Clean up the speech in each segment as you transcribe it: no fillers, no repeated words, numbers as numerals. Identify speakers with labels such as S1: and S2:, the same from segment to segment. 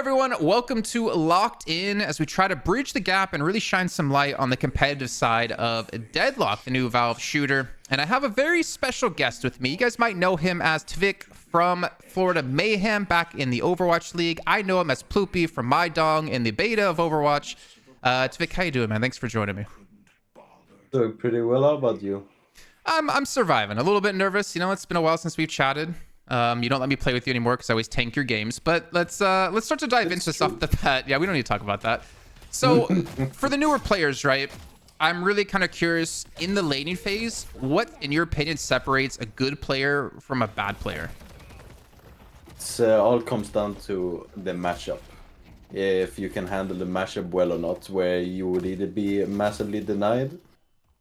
S1: everyone, welcome to Locked In as we try to bridge the gap and really shine some light on the competitive side of Deadlock, the new Valve shooter. And I have a very special guest with me. You guys might know him as TviQ from Florida Mayhem back in the Overwatch League. I know him as Ploopy from My Dong in the beta of Overwatch. TviQ, how you doing, man? Thanks for joining me.
S2: Doing pretty well. How about you?
S1: I'm surviving. A little bit nervous. You know, it's been a while since we've chatted. You don't let me play with you anymore because I always tank your games. But let's start to dive into this off the bat. Yeah, we don't need to talk about that. So for the newer players, right? I'm really kind of curious in the laning phase, what, in your opinion, separates a good player from a bad player?
S2: It all comes down to the matchup. If you can handle the matchup well or not, where you would either be massively denied,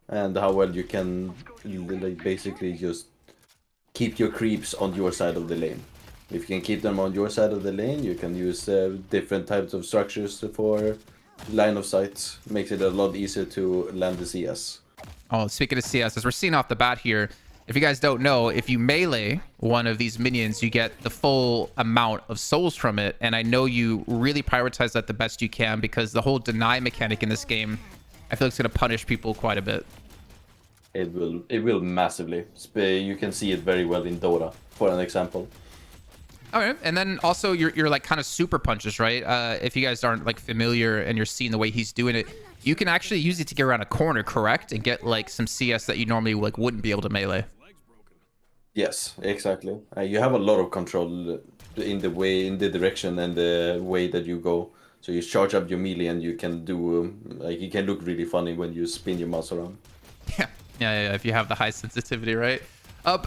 S2: and how well you can like basically just keep your creeps on your side of the lane. If you can keep them on your side of the lane, you can use different types of structures for line of sight. Makes it a lot easier to land the CS.
S1: Oh, speaking of CS, as we're seeing off the bat here, if you guys don't know, if you melee one of these minions, you get the full amount of souls from it. And I know you really prioritize that the best you can because the whole deny mechanic in this game, I feel like it's going to punish people quite a bit.
S2: It will massively. You can see it very well in Dota, for an example.
S1: All right, and then also you're like kind of super punches, right? If you guys aren't like familiar and you're seeing the way he's doing it, you can actually use it to get around a corner, correct? And get like some CS that you normally like wouldn't be able to melee.
S2: Yes, exactly. You have a lot of control in the direction and the way that you go. So you charge up your melee and you can do like you can look really funny when you spin your mouse around.
S1: Yeah, if you have the high sensitivity, right?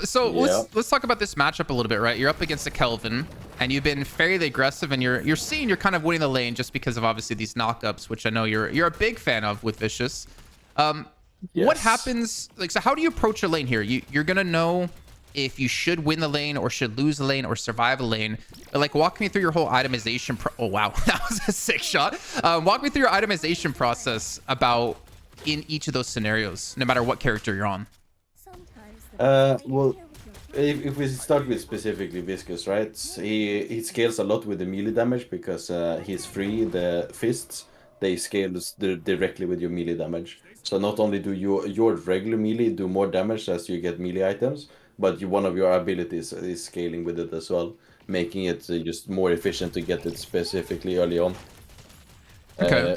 S1: So let's talk about this matchup a little bit, right? You're up against a Kelvin, and you've been fairly aggressive, and you're seeing you're kind of winning the lane just because of obviously these knockups, which I know you're a big fan of with VISCOUS. What happens? Like, so how do you approach your lane here? You're gonna know if you should win the lane or should lose the lane or survive a lane. Like, walk me through your whole itemization. Oh wow, that was a sick shot. Walk me through your itemization process about in each of those scenarios, no matter what character you're on.
S2: Well, if we start with specifically VISCOUS, right? He scales a lot with the melee damage because he's free. The fists, they scale directly with your melee damage. So not only do your regular melee do more damage as you get melee items, but one of your abilities is scaling with it as well, making it just more efficient to get it specifically early on.
S1: Okay.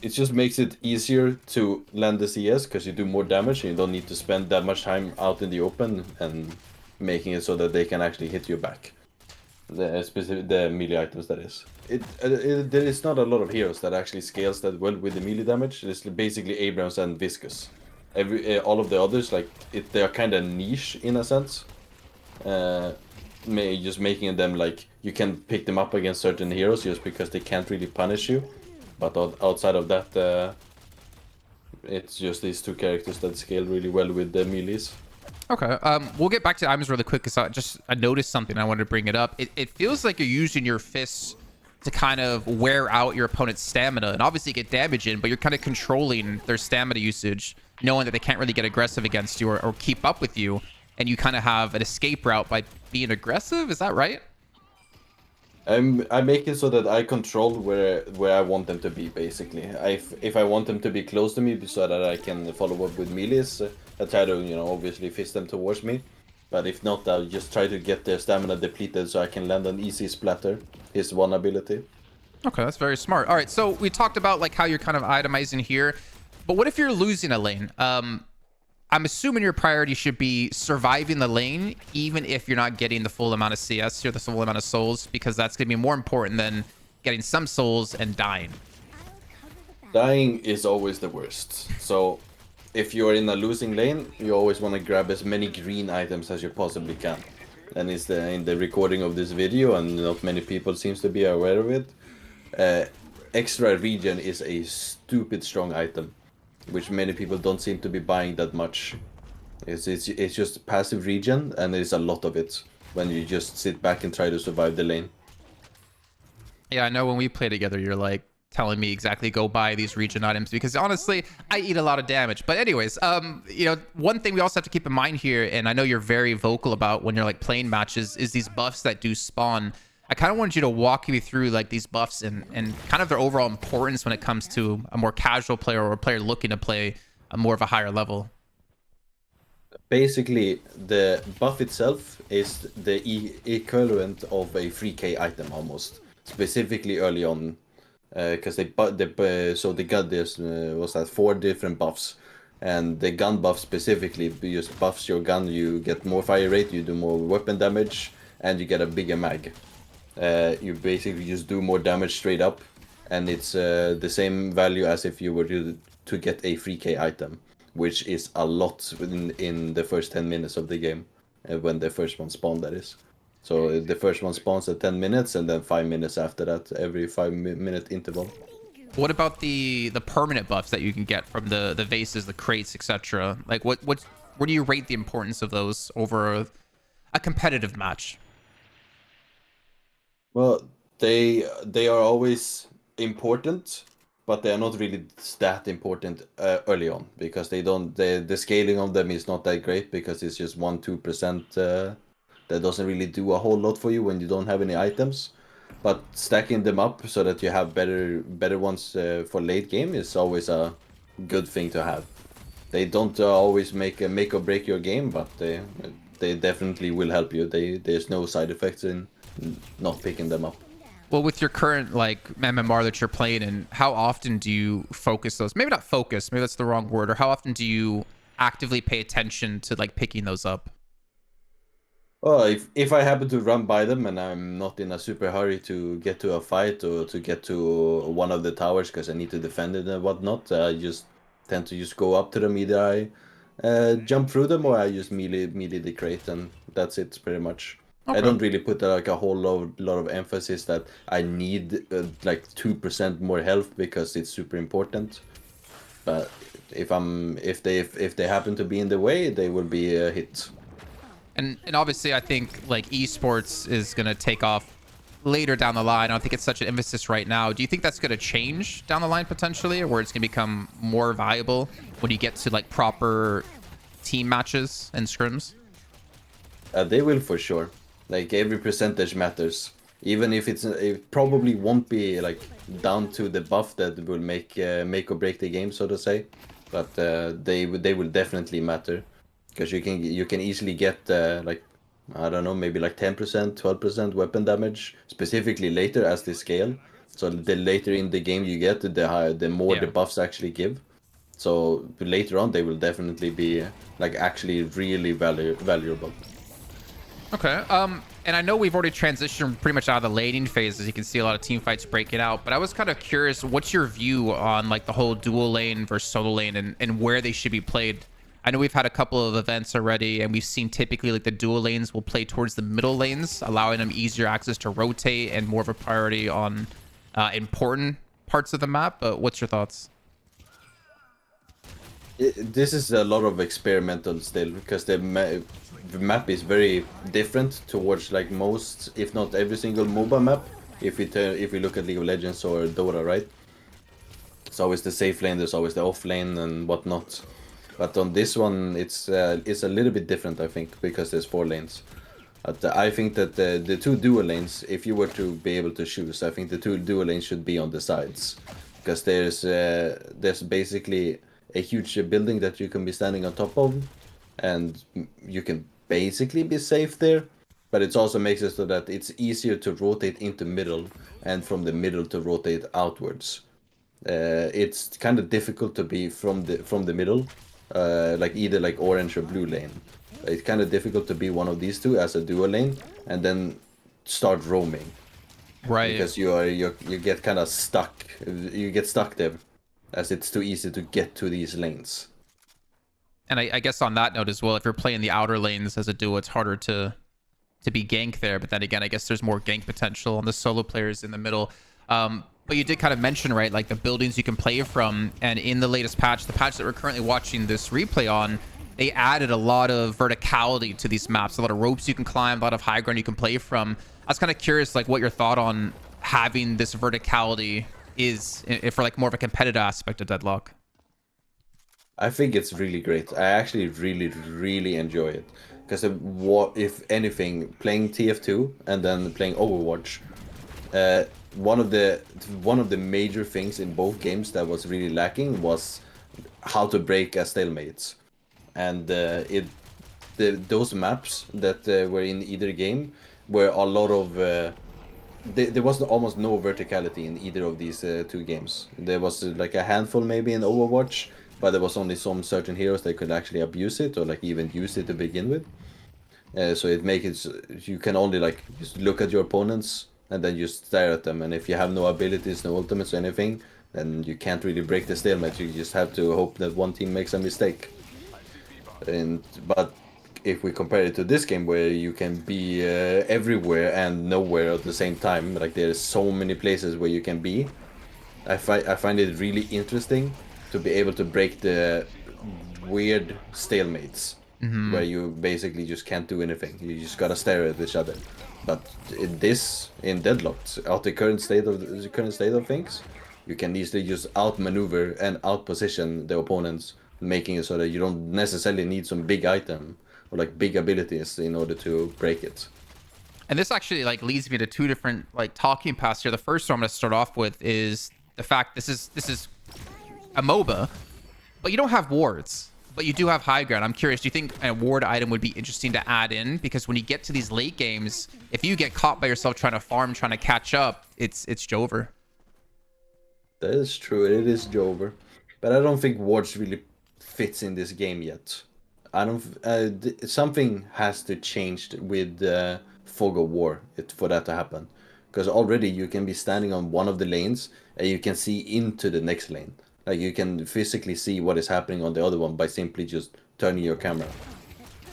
S2: It just makes it easier to land the CS because you do more damage and you don't need to spend that much time out in the open and making it so that they can actually hit you back. The melee items, that is. There is not a lot of heroes that actually scales that well with the melee damage. It's basically Abrams and VISCOUS. All of the others, like they are kind of niche in a sense. Just making them like you can pick them up against certain heroes just because they can't really punish you. But outside of that, it's just these two characters that scale really well with the melees.
S1: Okay, we'll get back to items really quick because I noticed something. I wanted to bring it up. It feels like you're using your fists to kind of wear out your opponent's stamina and obviously get damage in, but you're kind of controlling their stamina usage, knowing that they can't really get aggressive against you or keep up with you, and you kind of have an escape route by being aggressive. Is that right?
S2: I make it so that I control where I want them to be, basically. If I want them to be close to me so that I can follow up with melees, I try to, obviously fist them towards me. But if not, I'll just try to get their stamina depleted so I can land an easy splatter. Is one ability.
S1: Okay, that's very smart. All right, so we talked about like how you're kind of itemizing here, but what if you're losing a lane? I'm assuming your priority should be surviving the lane, even if you're not getting the full amount of CS or the full amount of souls, because that's going to be more important than getting some souls and dying.
S2: Dying is always the worst. So if you're in a losing lane, you always want to grab as many green items as you possibly can. And it's in the recording of this video, and not many people seems to be aware of it. Extra regen is a stupid strong item, which many people don't seem to be buying that much. It's just passive regen, and there's a lot of it when you just sit back and try to survive the lane.
S1: Yeah, I know when we play together, you're like telling me exactly go buy these regen items because honestly, I eat a lot of damage. But anyways, one thing we also have to keep in mind here, and I know you're very vocal about when you're like playing matches, is these buffs that do spawn. I kind of wanted you to walk me through like these buffs and kind of their overall importance when it comes to a more casual player or a player looking to play a more of a higher level.
S2: Basically, the buff itself is the equivalent of a 3K item almost, specifically early on, because so the gun there's was that 4 different buffs, and the gun buff specifically just buffs your gun. You get more fire rate, you do more weapon damage, and you get a bigger mag. You basically just do more damage straight up, and it's the same value as if you were to get a 3K item, which is a lot in the first 10 minutes of the game, when the first one spawned, that is. So the first one spawns at 10 minutes, and then 5 minutes after that, every 5-minute interval.
S1: What about the permanent buffs that you can get from the vases, the crates, etc.? Like, where do you rate the importance of those over a competitive match?
S2: Well, they are always important, but they are not really that important early on, because the scaling of them is not that great, because it's just 1-2%. That doesn't really do a whole lot for you when you don't have any items. But stacking them up so that you have better ones for late game is always a good thing to have. They don't always make or break your game, but they definitely will help you. There's no side effects in not picking them up.
S1: Well, with your current like MMR that you're playing in, how often do you focus those? Maybe not focus, maybe that's the wrong word. Or how often do you actively pay attention to like picking those up?
S2: Well, if I happen to run by them and I'm not in a super hurry to get to a fight or to get to one of the towers because I need to defend it and whatnot, I just tend to just go up to them. Either I jump through them or I just melee the crate, and that's it pretty much. Okay. I don't really put like a whole lot of emphasis that I need like 2% more health because it's super important. But if they happen to be in the way, they will be a hit.
S1: And obviously, I think like esports is going to take off later down the line. I don't think it's such an emphasis right now. Do you think that's going to change down the line potentially, or where it's going to become more valuable when you get to like proper team matches and scrims?
S2: They will for sure. Like every percentage matters. Even if it probably won't be like down to the buff that will make or break the game, so to say. But they will definitely matter. Because you can easily get like, I don't know, maybe like 10%, 12% weapon damage, specifically later as they scale. So the later in the game you get, the more the buffs actually give. So later on they will definitely be like actually really valuable.
S1: Okay. And I know we've already transitioned pretty much out of the laning phase, as you can see a lot of team fights breaking out. But I was kind of curious, what's your view on like the whole dual lane versus solo lane and where they should be played? I know we've had a couple of events already, and we've seen typically like the dual lanes will play towards the middle lanes, allowing them easier access to rotate and more of a priority on important parts of the map. But what's your thoughts?
S2: This is a lot of experimental still, because the map is very different towards like most, if not every single MOBA map. If we look at League of Legends or Dota, right? It's always the safe lane, there's always the off lane and whatnot. But on this one, it's a little bit different, I think, because there's 4 lanes. But I think that the 2 dual lanes, if you were to be able to choose, I think the 2 dual lanes should be on the sides, because there's basically a huge building that you can be standing on top of, and you can basically be safe there. But it also makes it so that it's easier to rotate into middle, and from the middle to rotate outwards. It's kind of difficult to be from the middle. Like either like orange or blue lane. It's kind of difficult to be one of these two as a dual lane and then start roaming.
S1: Right.
S2: Because you get kind of stuck. You get stuck there, as it's too easy to get to these lanes.
S1: And I guess on that note as well, if you're playing the outer lanes as a duo, it's harder to be gank there. But then again, I guess there's more gank potential on the solo players in the middle. But you did kind of mention, right, like the buildings you can play from. And in the latest patch, the patch that we're currently watching this replay on, they added a lot of verticality to these maps, a lot of ropes you can climb, a lot of high ground you can play from. I was kind of curious, like, what your thought on having this verticality is for like more of a competitive aspect of Deadlock.
S2: I think it's really great. I actually really enjoy it, Because what if anything, playing TF2 and then playing Overwatch, one of the major things in both games that was really lacking was how to break a stalemate, and those maps that were in either game were a lot of there was almost no verticality in either of these two games. There was like a handful maybe in Overwatch, but there was only some certain heroes that could actually abuse it or like even use it to begin with. So it makes it you can only like just look at your opponents and then just stare at them, and if you have no abilities, no ultimates or anything, then you can't really break the stalemate. You just have to hope that one team makes a mistake. But if we compare it to this game where you can be everywhere and nowhere at the same time, like there's so many places where you can be, I find it really interesting to be able to break the weird stalemates where you basically just can't do anything. You just gotta stare at each other. But in Deadlock, at the current state of things, you can easily just outmaneuver and outposition the opponents, making it so that you don't necessarily need some big item or like big abilities in order to break it.
S1: And this actually like leads me to two different like talking paths here. The first one I'm going to start off with is the fact this is a MOBA, but you don't have wards, but you do have high ground. I'm curious, do you think a ward item would be interesting to add in? Because when you get to these late games, if you get caught by yourself trying to farm, trying to catch up, it's Jover.
S2: That is true. It is Jover, but I don't think wards really fits in this game yet. I don't. Something has to change with Fog of War for that to happen, because already you can be standing on one of the lanes and you can see into the next lane. Like you can physically see what is happening on the other one by simply just turning your camera.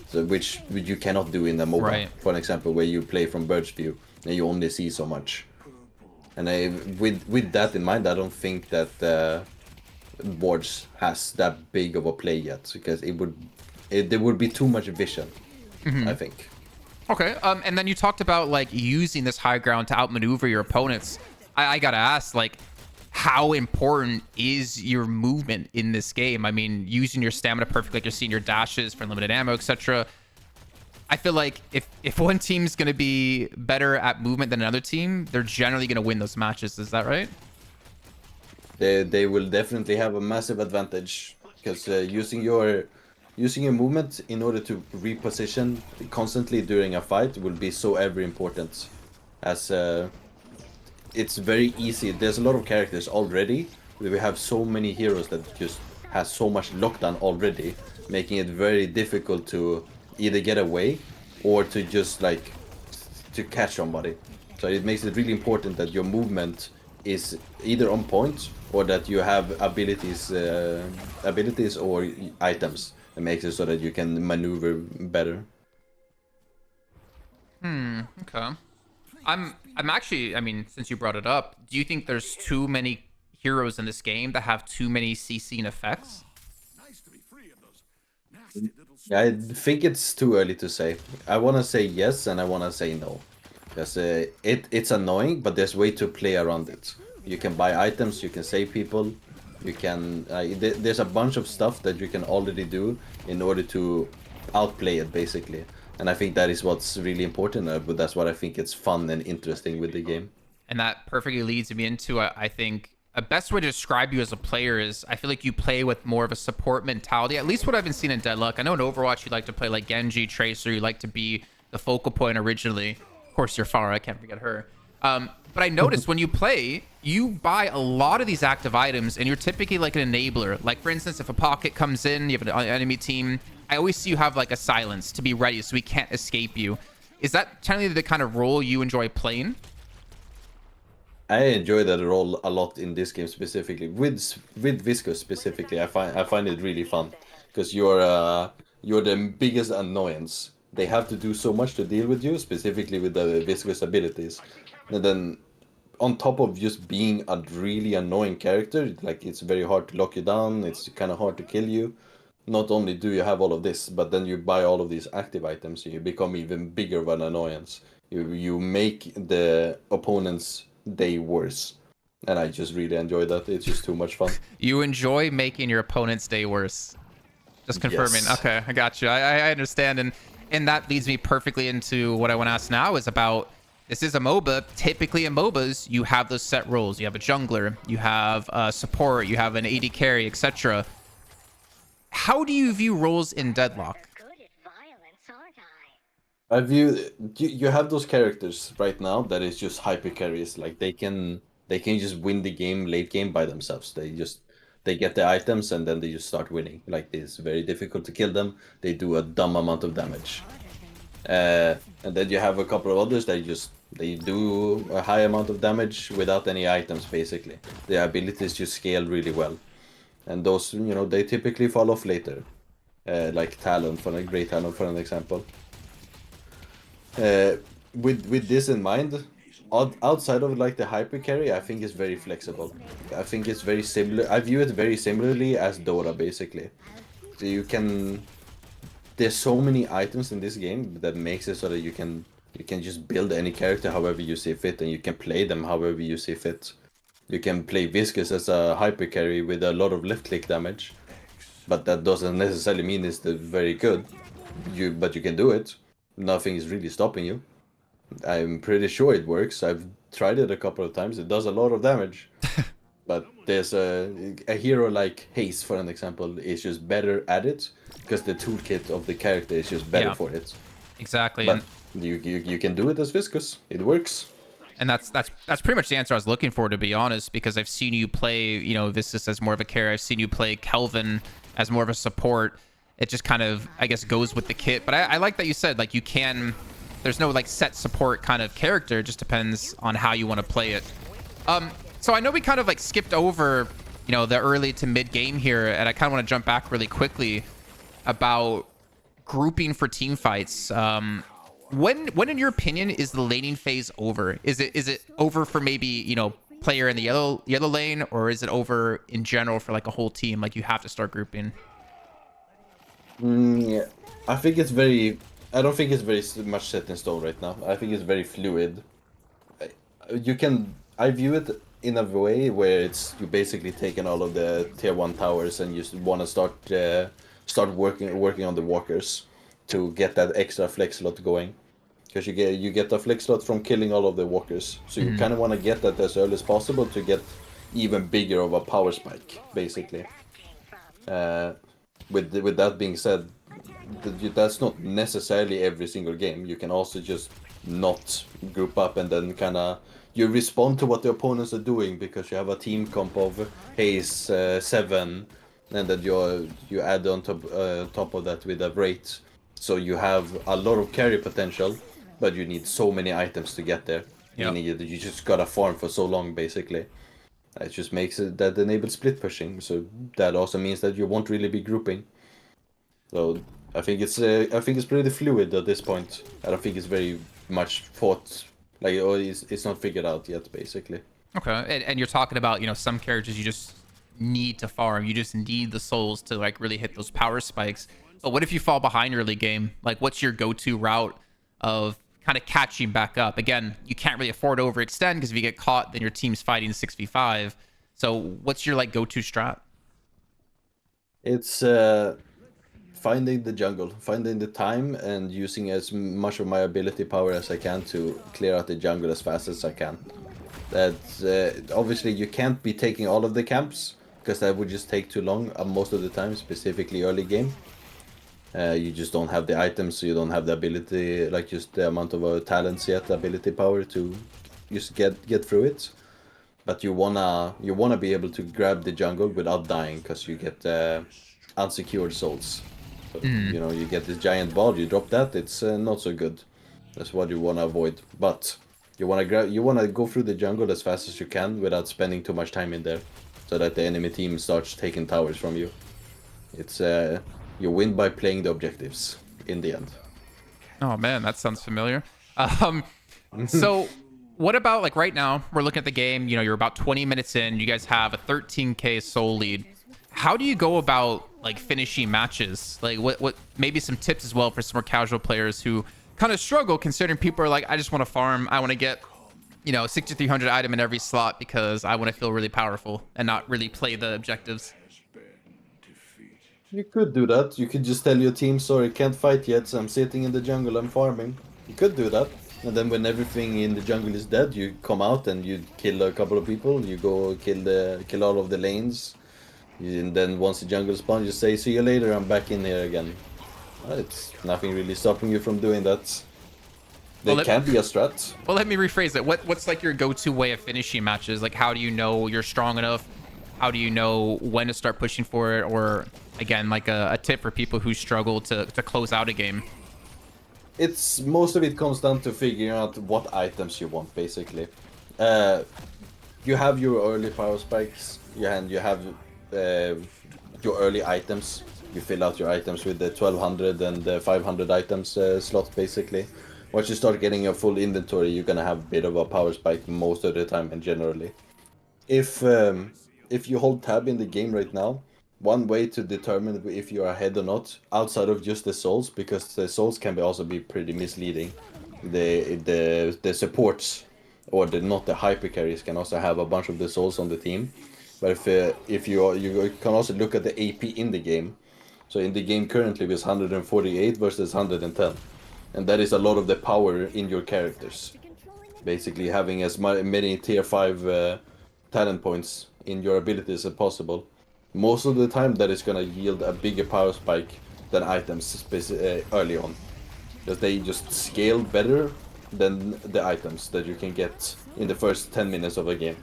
S2: So which you cannot do in a MOBA,
S1: right,
S2: for an example, where you play from bird's view and you only see so much. And with that in mind, I don't think that wards has that big of a play yet, because there would be too much vision, I think.
S1: Okay, and then you talked about like using this high ground to outmaneuver your opponents. I gotta ask, like, how important is your movement in this game? I mean, using your stamina perfectly, like you're seeing your dashes for limited ammo, etc. I feel like if one team's gonna be better at movement than another team, they're generally gonna win those matches. Is that right?
S2: They will definitely have a massive advantage, because using your movement in order to reposition constantly during a fight will be so ever important, as it's very easy. There's a lot of characters already. We have so many heroes that just has so much lockdown already, making it very difficult to either get away or to just like to catch somebody. So it makes it really important that your movement is either on point or that you have abilities or items that makes it so that you can maneuver better.
S1: Okay. I'm actually, I mean, since you brought it up, do you think there's too many heroes in this game that have too many CC and effects?
S2: Yeah, I think it's too early to say. I want to say yes and I want to say no. Because it's annoying, but there's way to play around it. You can buy items, you can save people, you can... there's a bunch of stuff that you can already do in order to outplay it, basically. And I think that is what's really important, but that's what I think it's fun and interesting with the game.
S1: And that perfectly leads me into, I think, a best way to describe you as a player is, I feel like you play with more of a support mentality, at least what I've been seeing in Deadlock. I know in Overwatch you like to play like Genji, Tracer, you like to be the focal point originally. Of course, you're Farah, I can't forget her. But I noticed when you play, you buy a lot of these active items and you're typically like an enabler. Like for instance, if a pocket comes in, you have an enemy team, I always see you have like a silence to be ready so we can't escape you. Is that generally the kind of role you enjoy playing?
S2: I enjoy that role a lot in this game specifically. With VISCOUS specifically, I find it really fun, because you're the biggest annoyance. They have to do so much to deal with you, specifically with the VISCOUS abilities. And then on top of just being a really annoying character, like it's very hard to lock you down, it's kind of hard to kill you. Not only do you have all of this, but then you buy all of these active items, so you become even bigger of an annoyance. You make the opponent's day worse. And I just really enjoy that. It's just too much fun.
S1: You enjoy making your opponent's day worse. Just confirming.
S2: Yes.
S1: Okay, I got you. I understand. And And that leads me perfectly into what I want to ask now is about, this is a MOBA. Typically in MOBAs, you have those set roles. You have a jungler, you have support, you have an AD carry, etc. How do you view roles in Deadlock?
S2: I view you have those characters right now that is just hyper carries. Like they can just win the game late game by themselves. They get the items and then they just start winning. Like it's very difficult to kill them. They do a dumb amount of damage. And then you have a couple of others that they do a high amount of damage without any items basically. Their abilities just scale really well. And those, they typically fall off later. Like Talon, for a great Talon for an example. With this in mind, outside of like the hyper carry, I think it's very flexible. I think it's very similar. I view it very similarly as Dota basically. So there's so many items in this game that makes it so that you can just build any character however you see fit, and you can play them however you see fit. You can play VISCOUS as a hyper carry with a lot of left click damage, but that doesn't necessarily mean it's very good. But you can do it. Nothing is really stopping you. I'm pretty sure it works. I've tried it a couple of times. It does a lot of damage. But there's a hero like Haze, for an example, is just better at it because the toolkit of the character is just better for it.
S1: Exactly.
S2: But you can do it as VISCOUS. It works.
S1: And that's pretty much the answer I was looking for, to be honest, because I've seen you play, VISCOUS as more of a carry. I've seen you play Kelvin as more of a support. It just kind of, I guess, goes with the kit. But I like that you said, like, there's no, like, set support kind of character. It just depends on how you want to play it. So I know we kind of, like, skipped over, the early to mid game here. And I kind of want to jump back really quickly about grouping for team fights. When in your opinion, is the laning phase over? Is it over for maybe, player in the yellow lane? Or is it over in general for, like, a whole team? Like, you have to start grouping?
S2: Yeah. I don't think it's very much set in stone right now. I think it's very fluid. I view it in a way where you're basically taking all of the tier 1 towers and you want to start working on the walkers to get that extra flex slot going. Because you get the flex slot from killing all of the walkers. So you kind of want to get that as early as possible to get even bigger of a power spike, basically. With that being said, that's not necessarily every single game. You can also just not group up and then kind of you respond to what the opponents are doing because you have a team comp of Haze 7, and then you add on top of that with a Wraith. So you have a lot of carry potential, but you need so many items to get there.
S1: Yep.
S2: You just gotta farm for so long, basically. It just makes it that enables split pushing, so that also means that you won't really be grouping. So I think it's pretty fluid at this point. I don't think it's very much thought, it's not figured out yet, basically.
S1: Okay, and you're talking about some characters you just need to farm. You just need the souls to like really hit those power spikes. But what if you fall behind early game? Like, what's your go-to route of kind of catching back up? Again, you can't really afford to overextend because if you get caught, then your team's fighting 6v5. So what's your like go-to strat?
S2: It's finding the jungle, finding the time, and using as much of my ability power as I can to clear out the jungle as fast as I can. That's obviously you can't be taking all of the camps because that would just take too long most of the time, specifically early game. You just don't have the items, so you don't have the ability, like just the amount of talents yet, ability power to just get through it. But you wanna be able to grab the jungle without dying, because you get unsecured souls. So, you get this giant ball, you drop that, it's not so good. That's what you wanna avoid. But you wanna go through the jungle as fast as you can without spending too much time in there, so that the enemy team starts taking towers from you. It's you win by playing the objectives in the end.
S1: Oh man, that sounds familiar. So what about like right now we're looking at the game, you're about 20 minutes in, you guys have a 13k soul lead. How do you go about like finishing matches? Like what maybe some tips as well for some more casual players who kind of struggle, considering people are like, I just want to farm, I want to get 6300 item in every slot because I want to feel really powerful and not really play the objectives.
S2: You could do that. You could just tell your team, sorry, can't fight yet, so I'm sitting in the jungle, I'm farming. You could do that. And then when everything in the jungle is dead, you come out and you kill a couple of people, you go kill all of the lanes. And then once the jungle spawns, you say, see you later, I'm back in here again. It's nothing really stopping you from doing that. There can be a strat.
S1: Well, let me rephrase it. What's like your go-to way of finishing matches? Like, how do you know you're strong enough? How do you know when to start pushing for it? Or again, like a tip for people who struggle to close out a game.
S2: It's most of it comes down to figuring out what items you want, basically. You have your early power spikes, and you have your early items. You fill out your items with the 1200 and the 500 items slot, basically. Once you start getting your full inventory, you're gonna have a bit of a power spike most of the time, and generally. If you hold tab in the game right now, one way to determine if you're ahead or not, outside of just the souls, because the souls can also be pretty misleading. The supports, or not the hyper carries, can also have a bunch of the souls on the team. But if you can also look at the AP in the game. So in the game currently it's 148 versus 110. And that is a lot of the power in your characters. Basically having as many tier 5 talent points in your abilities as possible. Most of the time that is going to yield a bigger power spike than items early on. Because they just scale better than the items that you can get in the first 10 minutes of a game.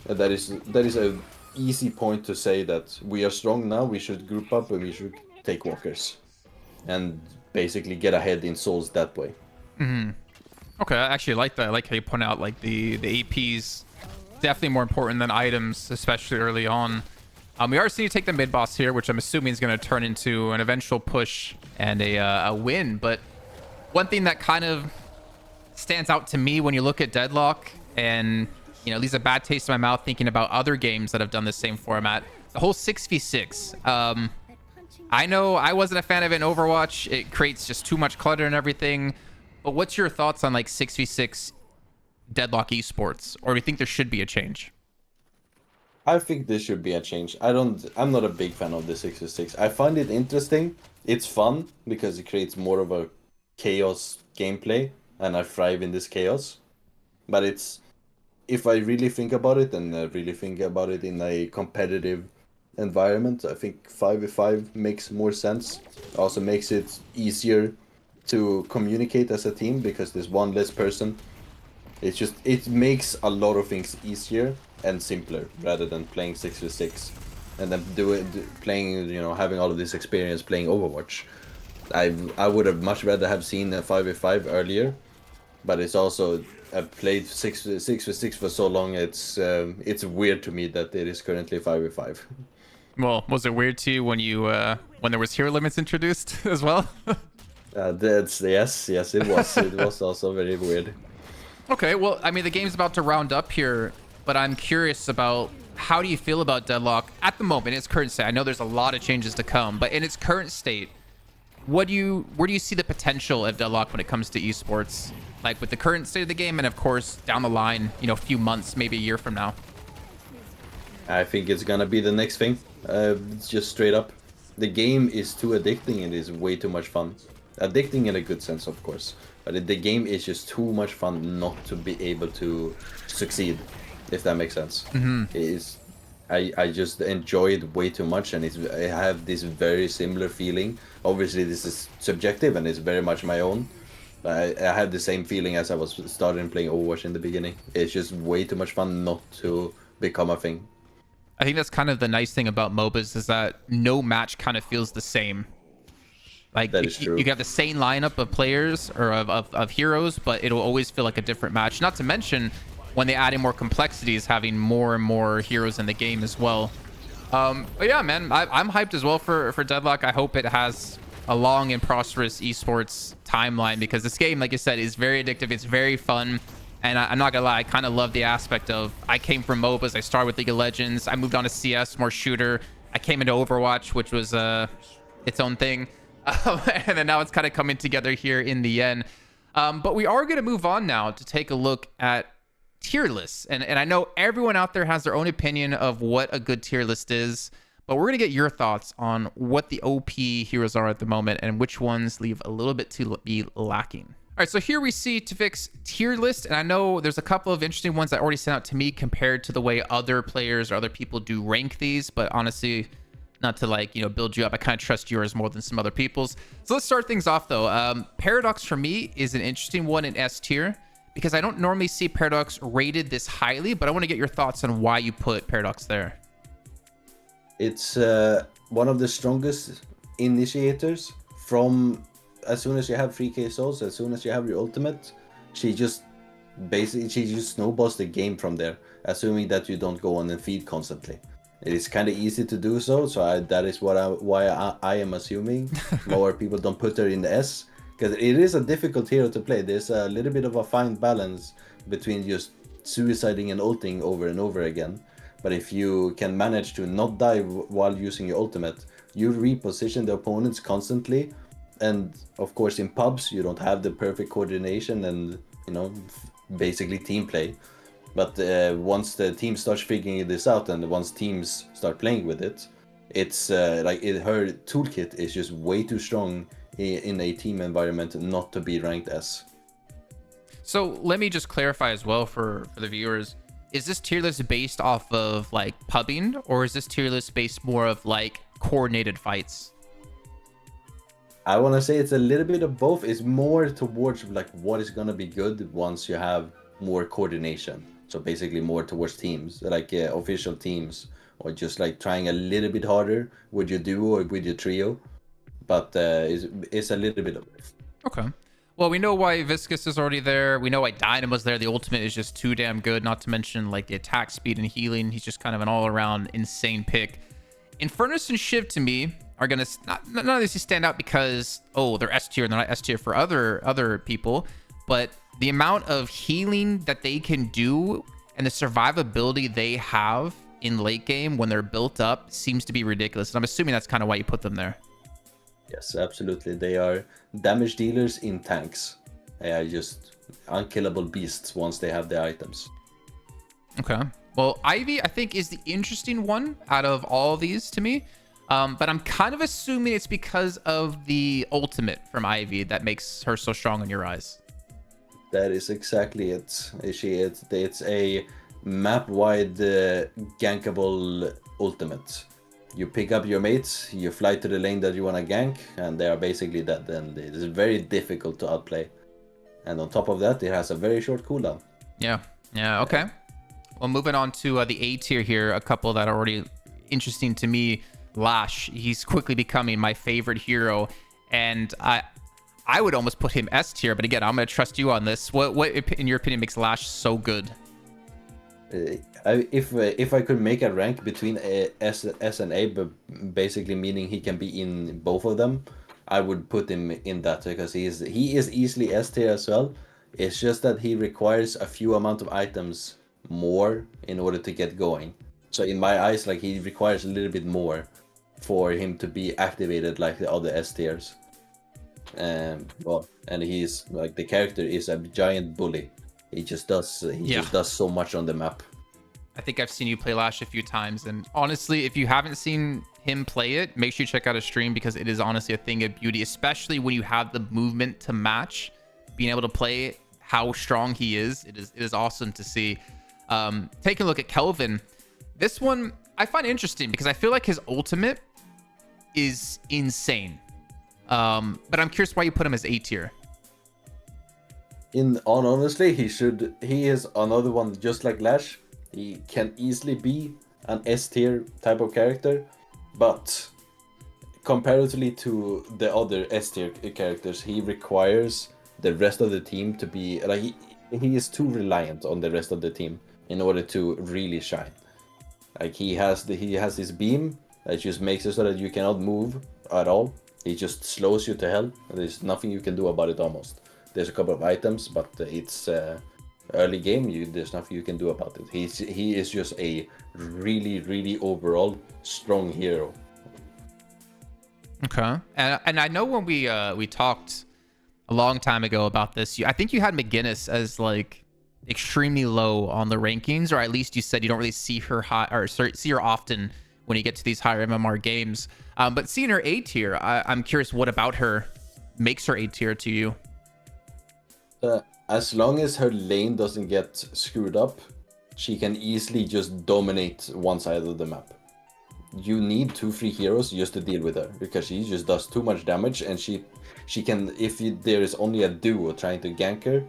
S2: And that is a easy point to say that we are strong now, we should group up and we should take walkers. And basically get ahead in souls that way.
S1: Mm-hmm. Okay, I actually like that. I like how you point out like the APs definitely more important than items, especially early on. We are seeing you take the mid boss here, which I'm assuming is going to turn into an eventual push and a win. But one thing that kind of stands out to me when you look at Deadlock, and you know, leaves a bad taste in my mouth thinking about other games that have done the same format, the whole 6v6. I know I wasn't a fan of it in Overwatch. It creates just too much clutter and everything. But what's your thoughts on like 6v6 Deadlock Esports? Or do you think there should be a change?
S2: I think there should be a change. I'm not a big fan of the 6v6. I find it interesting. It's fun because it creates more of a chaos gameplay, and I thrive in this chaos. But if I really think about it, and really think about it in a competitive environment, I think 5v5 makes more sense. Also makes it easier to communicate as a team because there's one less person. It makes a lot of things easier and simpler rather than playing 6v6 and then playing, you know, having all of this experience playing Overwatch. I would have much rather have seen a 5v5 earlier, but it's also, I've played 6v6 for so long, it's weird to me that it is currently 5v5.
S1: Well, was it weird to you when when there was hero limits introduced as well?
S2: Yes, it was. It was also very weird.
S1: Okay, well, I mean, the game's about to round up here, but I'm curious about how do you feel about Deadlock at the moment, in its current state? I know there's a lot of changes to come, but in its current state, where do you see the potential of Deadlock when it comes to esports? Like with the current state of the game, and of course down the line, you know, a few months, maybe a year from now.
S2: I think it's gonna be the next thing. It's just straight up. The game is too addicting and is way too much fun. Addicting in a good sense, of course. But the game is just too much fun not to be able to succeed, if that makes sense. Mm-hmm. I just enjoy it way too much, and I have this very similar feeling. Obviously, this is subjective and it's very much my own. But I had the same feeling as I was starting playing Overwatch in the beginning. It's just way too much fun not to become a thing.
S1: I think that's kind of the nice thing about MOBAs is that no match kind of feels the same. Like
S2: that is true.
S1: You have the same lineup of players or of heroes, but it'll always feel like a different match. Not to mention when they add in more complexities, having more and more heroes in the game as well. But yeah, man, I'm hyped as well for Deadlock. I hope it has a long and prosperous esports timeline, because this game, like I said, is very addictive. It's very fun. And I'm not gonna lie, I kind of love the aspect of, I came from MOBAs. I started with League of Legends. I moved on to CS, more shooter. I came into Overwatch, which was its own thing. And then now it's kind of coming together here in the end. But we are going to move on now to take a look at tier lists. And I know everyone out there has their own opinion of what a good tier list is. but we're going to get your thoughts on what the OP heroes are at the moment and which ones leave a little bit to be lacking. All right, so here we see TviQ's tier list, and I know there's a couple of interesting ones that already stand out to me compared to the way other players or other people do rank these, but honestly, not to like, you know, build you up, I kind of trust yours more than some other people's. So let's start things off though. Paradox for me is an interesting one in S tier because I don't normally see Paradox rated this highly, but I want to get your thoughts on why you put Paradox there.
S2: It's one of the strongest initiators from as soon as you have 3k souls, as soon as you have your ultimate, she just snowballs the game from there, assuming that you don't go on and feed constantly. It is kind of easy to do so, that is why I am assuming more people don't put her in the S, because it is a difficult hero to play. There's a little bit of a fine balance between just suiciding and ulting over and over again. But if you can manage to not die while using your ultimate, you reposition the opponents constantly. And of course in pubs, you don't have the perfect coordination and, you know, basically team play. But once the team starts figuring this out and once teams start playing with it, it's her toolkit is just way too strong in a team environment not to be ranked S.
S1: So let me just clarify as well for the viewers. Is this tier list based off of like pubbing, or is this tier list based more of like coordinated fights?
S2: I want to say it's a little bit of both. It's more towards like what is going to be good once you have more coordination. So basically more towards teams, like official teams, or just like trying a little bit harder with your duo or with your trio. But it's a little bit of both.
S1: Okay. Well, we know why VISCOUS is already there. We know why Dynamo's there. The ultimate is just too damn good, not to mention like the attack speed and healing. He's just kind of an all-around insane pick. Infernus and Shiv to me are going to none of these stand out because, oh, they're S tier and they're not S tier for other people. But the amount of healing that they can do and the survivability they have in late game when they're built up seems to be ridiculous. And I'm assuming that's kind of why you put them there.
S2: Yes, absolutely. They are damage dealers in tanks. They are just unkillable beasts once they have their items.
S1: Okay. Well, Ivy, I think, is the interesting one out of all of these to me. But I'm kind of assuming it's because of the ultimate from Ivy that makes her so strong in your eyes.
S2: That is exactly it. It's a map-wide gankable ultimate. You pick up your mates, you fly to the lane that you want to gank, and they are basically dead. And it is very difficult to outplay. And on top of that, it has a very short cooldown.
S1: Yeah. Okay. Well, moving on to the A tier here, a couple that are already interesting to me. Lash, he's quickly becoming my favorite hero, and I would almost put him S tier. But again, I'm going to trust you on this. What in your opinion makes Lash so good?
S2: If I could make a rank between S and A, but basically meaning he can be in both of them, I would put him in that because he is easily S tier as well. It's just that he requires a few amount of items more in order to get going. So in my eyes, like he requires a little bit more for him to be activated like the other S tiers. And he's like the character is a giant bully. He just does so much on the map.
S1: I think I've seen you play Lash a few times, and honestly, if you haven't seen him play it, make sure you check out his stream because it is honestly a thing of beauty, especially when you have the movement to match. Being able to play how strong he is, it is awesome to see. Taking a look at Kelvin, this one I find interesting because I feel like his ultimate is insane. But I'm curious why you put him as A tier.
S2: Honestly, he is another one just like Lash. He can easily be an S tier type of character, but comparatively to the other S tier characters, he requires the rest of the team to be like he is too reliant on the rest of the team in order to really shine. Like he has this beam that just makes it so that you cannot move at all. He just slows you to hell. There's nothing you can do about it almost. There's a couple of items, but it's early game. There's nothing you can do about it. He is just a really overall strong hero.
S1: Okay, and I know when we talked a long time ago about this, I think you had McGinnis as like extremely low on the rankings, or at least you said you don't really see her high or see her often when you get to these higher MMR games. But seeing her A tier, I'm curious what about her makes her A tier to you?
S2: As long as her lane doesn't get screwed up, she can easily just dominate one side of the map. You need 2-3 heroes just to deal with her, because she just does too much damage, and she can, if there is only a duo trying to gank her,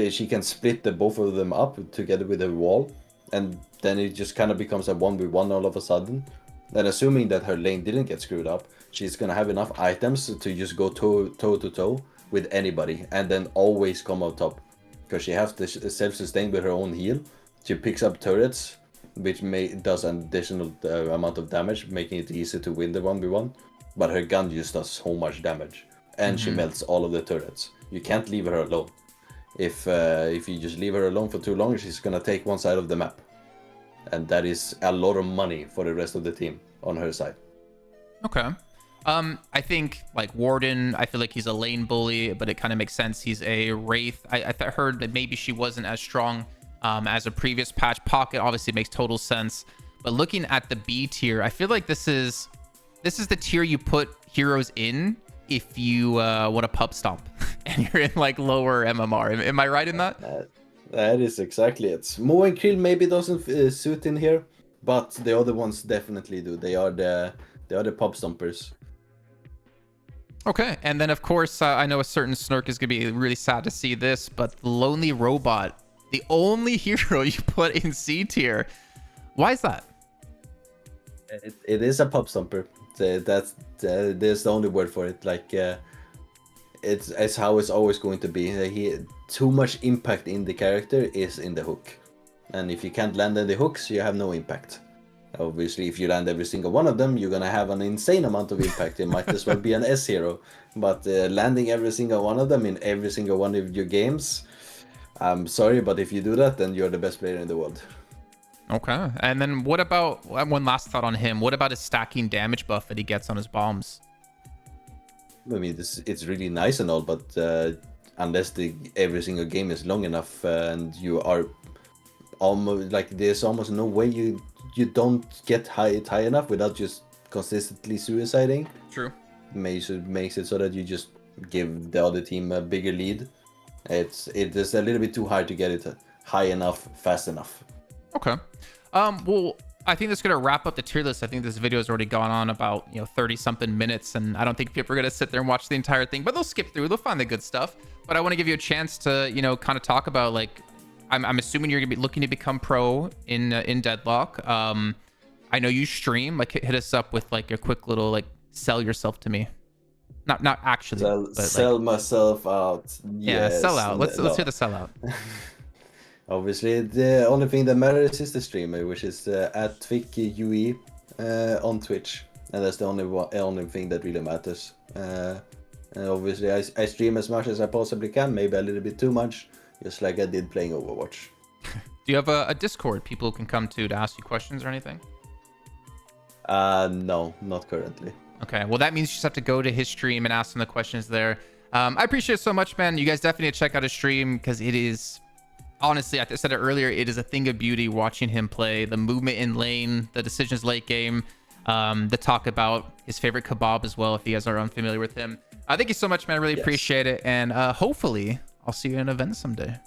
S2: she can split the both of them up together with a wall, and then it just kind of becomes a 1v1 all of a sudden. And assuming that her lane didn't get screwed up, she's gonna have enough items to just go toe to toe with anybody, and then always come out top, because she has to self-sustain with her own heal. She picks up turrets, which does an additional amount of damage, making it easy to win the 1v1. But her gun just does so much damage, and she melts all of the turrets. You can't leave her alone. If you just leave her alone for too long, she's gonna take one side of the map, and that is a lot of money for the rest of the team on her side.
S1: Okay. I think like Warden, I feel like he's a lane bully, but it kind of makes sense. He's a Wraith. I heard that maybe she wasn't as strong as a previous patch. Pocket obviously makes total sense. But looking at the B tier, I feel like this is the tier you put heroes in if you want to pub stomp and you're in like lower MMR. Am I right in that?
S2: That is exactly it. Mo and Krill maybe doesn't suit in here, but the other ones definitely do. They are the pub stompers.
S1: Okay, and then of course I know a certain Snurk is gonna be really sad to see this, but Lonely Robot, the only hero you put in C tier. Why is that?
S2: It is a pub stomper. There's the only word for it. Like it's how it's always going to be. Too much impact in the character is in the hook, and if you can't land in the hooks, you have no impact. Obviously, if you land every single one of them, you're gonna have an insane amount of impact. It might as well be an S hero. But landing every single one of them in every single one of your games, I'm sorry, but if you do that, then you're the best player in the world.
S1: Okay, and then what about one last thought on him? What about his stacking damage buff that he gets on his bombs?
S2: I mean, it's really nice and all, but unless every single game is long enough and you are almost like there's almost no way you don't get high enough without just consistently suiciding.
S1: True.
S2: Makes it so that you just give the other team a bigger lead. It is a little bit too hard to get it high enough, fast enough.
S1: Okay. Well, I think that's gonna wrap up the tier list. I think this video has already gone on about 30 something minutes, and I don't think people are gonna sit there and watch the entire thing, but they'll skip through, they'll find the good stuff. But I want to give you a chance to kind of talk about, like, I'm assuming you're gonna be looking to become pro in Deadlock. I know you stream. Like, hit us up with like a quick little like sell yourself to me. Not actually.
S2: Sell myself out.
S1: Yeah,
S2: yes.
S1: sell out. Let's hear the sell out.
S2: Obviously, the only thing that matters is the streamer, which is at TviQ UE on Twitch, and that's the only thing that really matters. And obviously, I stream as much as I possibly can, maybe a little bit too much, just like I did playing Overwatch.
S1: Do you have a Discord people can come to ask you questions or anything?
S2: No, not currently.
S1: Okay, well, that means you just have to go to his stream and ask him the questions there. I appreciate it so much, man. You guys definitely need to check out his stream, because it is, honestly, I said it earlier, it is a thing of beauty watching him play. The movement in lane, the decisions late game, the talk about his favorite kebab as well, if you guys are unfamiliar with him. Thank you so much, man. I really appreciate it. And hopefully I'll see you in an event someday.